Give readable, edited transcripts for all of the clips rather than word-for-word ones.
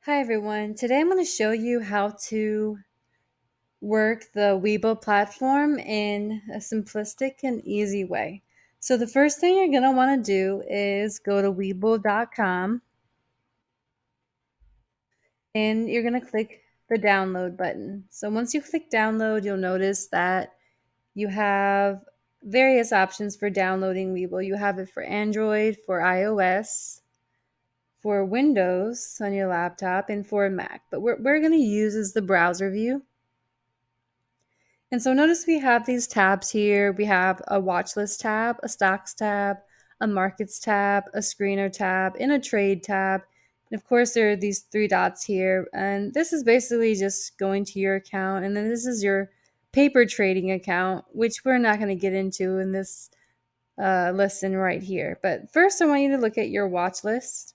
Hi everyone. Today I'm going to show you how to work the Webull platform in a simplistic and easy way. So the first thing you're going to want to do is go to webull.com and you're going to click the download button. So once you click download, you'll notice that you have various options for downloading Webull. You have it for Android, for iOS, for Windows on your laptop, and for a Mac. But what we're going to use is the browser view. And so notice we have these tabs here. We have a watch list tab, a stocks tab, a markets tab, a screener tab, and a trade tab. And of course, there are these three dots here. And this is basically just going to your account. And then this is your paper trading account, which we're not going to get into in this lesson right here. But first, I want you to look at your watch list.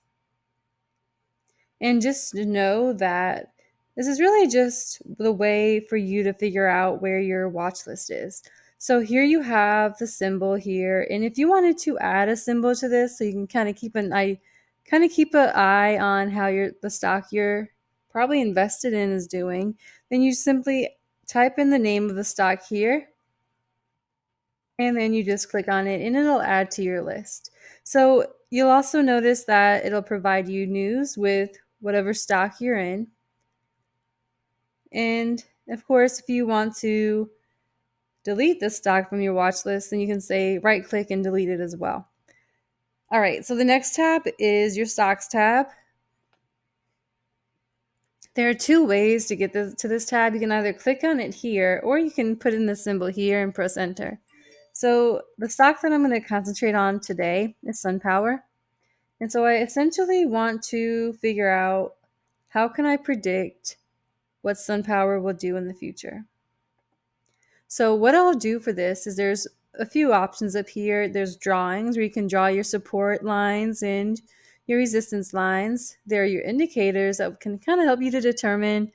And just know that this is really just the way for you to figure out where your watch list is. So here you have the symbol here. And if you wanted to add a symbol to this, so you can kind of keep an eye on how the stock you're probably invested in is doing, then you simply type in the name of the stock here, and then you just click on it and it'll add to your list. So you'll also notice that it'll provide you news with whatever stock you're in. And of course, if you want to delete the stock from your watch list, then you can say right click and delete it as well. All right, so the next tab is your stocks tab. There are two ways to get to this tab. You can either click on it here or you can put in the symbol here and press enter. So the stock that I'm going to concentrate on today is SunPower. And so I essentially want to figure out, how can I predict what SunPower will do in the future? So what I'll do for this is there's a few options up here. There's drawings where you can draw your support lines and your resistance lines. There are your indicators that can kind of help you to determine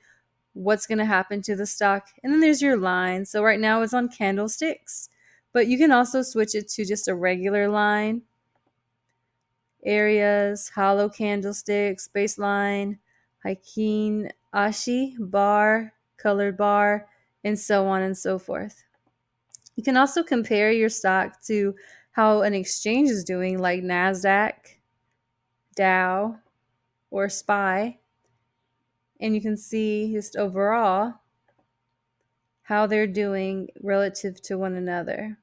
what's going to happen to the stock. And then there's your line. So right now it's on candlesticks, but you can also switch it to just a regular line. Areas, hollow candlesticks, baseline, Heikin, Ashi, bar, colored bar, and so on and so forth. You can also compare your stock to how an exchange is doing, like NASDAQ, Dow, or SPY. And you can see just overall how they're doing relative to one another.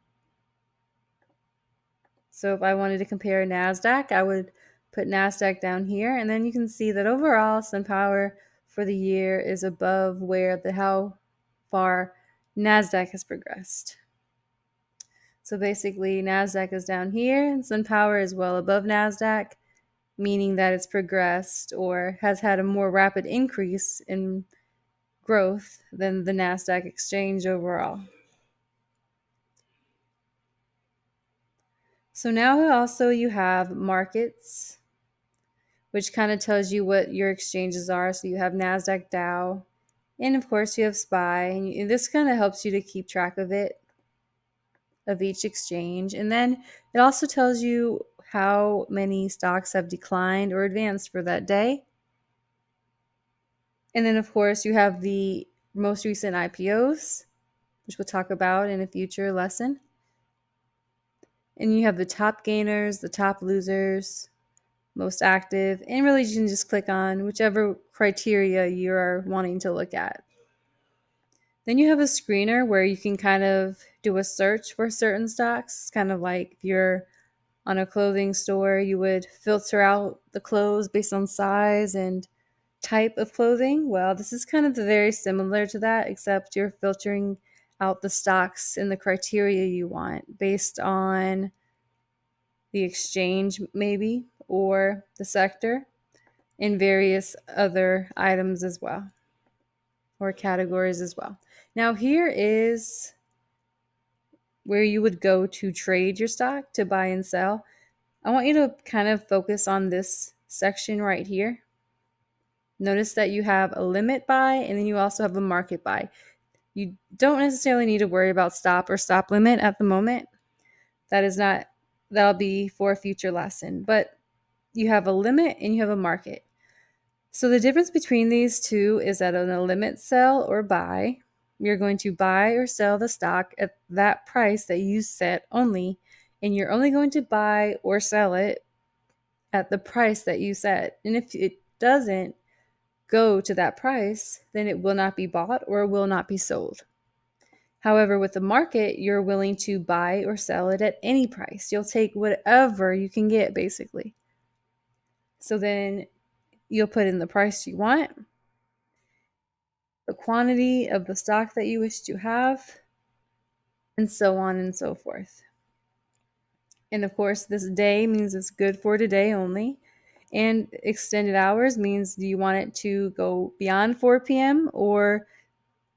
So if I wanted to compare NASDAQ, I would put NASDAQ down here. And then you can see that overall, SunPower for the year is above how far NASDAQ has progressed. So basically, NASDAQ is down here, and SunPower is well above NASDAQ, meaning that it's progressed or has had a more rapid increase in growth than the NASDAQ exchange overall. So now also you have markets, which kind of tells you what your exchanges are. So you have NASDAQ, Dow, and of course you have SPY. And this kind of helps you to keep track of each exchange. And then it also tells you how many stocks have declined or advanced for that day. And then, of course, you have the most recent IPOs, which we'll talk about in a future lesson. And you have the top gainers, the top losers, most active, and really you can just click on whichever criteria you are wanting to look at. Then you have a screener where you can kind of do a search for certain stocks. It's kind of like if you're on a clothing store, you would filter out the clothes based on size and type of clothing. Well, this is kind of very similar to that, except you're filtering out the stocks and the criteria you want based on the exchange, maybe, or the sector, and various other items as well, or categories as well. Now, here is where you would go to trade your stock to buy and sell. I want you to kind of focus on this section right here. Notice that you have a limit buy and then you also have a market buy. You don't necessarily need to worry about stop or stop limit at the moment. That'll be for a future lesson. But you have a limit and you have a market. So the difference between these two is that on a limit sell or buy, you're going to buy or sell the stock at that price that you set only, and you're only going to buy or sell it at the price that you set. And if it doesn't go to that price, then it will not be bought or will not be sold. However, with the market, you're willing to buy or sell it at any price. You'll take whatever you can get, basically. So then you'll put in the price you want, the quantity of the stock that you wish to have, and so on and so forth. And of course, this day means it's good for today only. And extended hours means, do you want it to go beyond 4 p.m. or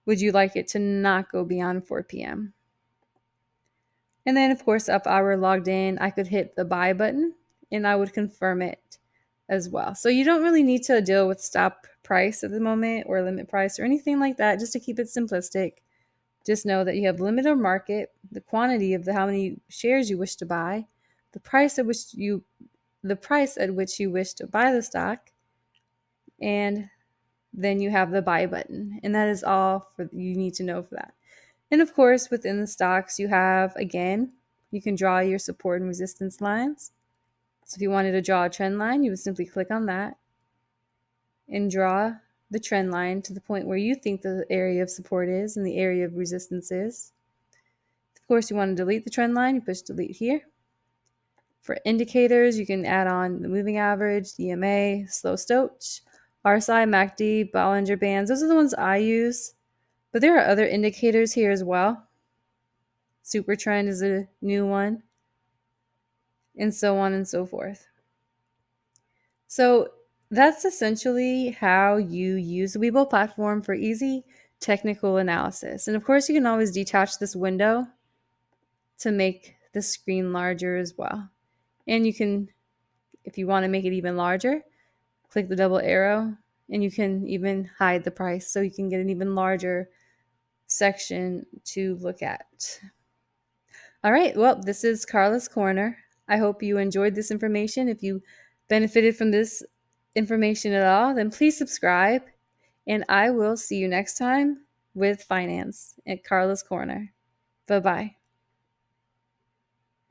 would you like it to not go beyond 4 p.m.? And then, of course, if I were logged in, I could hit the buy button and I would confirm it as well. So you don't really need to deal with stop price at the moment or limit price or anything like that, just to keep it simplistic. Just know that you have limited market, the quantity of how many shares you wish to buy, the price at which you wish to buy the stock, and then you have the buy button. And that is all you need to know for that. And of course, within the stocks, you have, again, you can draw your support and resistance lines. So if you wanted to draw a trend line, you would simply click on that and draw the trend line to the point where you think the area of support is and the area of resistance is. Of course, you want to delete the trend line, you push delete here. For indicators, you can add on the moving average, the EMA, slow stoch, RSI, MACD, Bollinger Bands. Those are the ones I use. But there are other indicators here as well. Super trend is a new one, and so on and so forth. So that's essentially how you use the Webull platform for easy technical analysis. And of course, you can always detach this window to make the screen larger as well. And you can, if you want to make it even larger, click the double arrow and you can even hide the price so you can get an even larger section to look at. All right, well, this is Carla's Corner. I hope you enjoyed this information. If you benefited from this information at all, then please subscribe. And I will see you next time with finance at Carla's Corner. Bye-bye.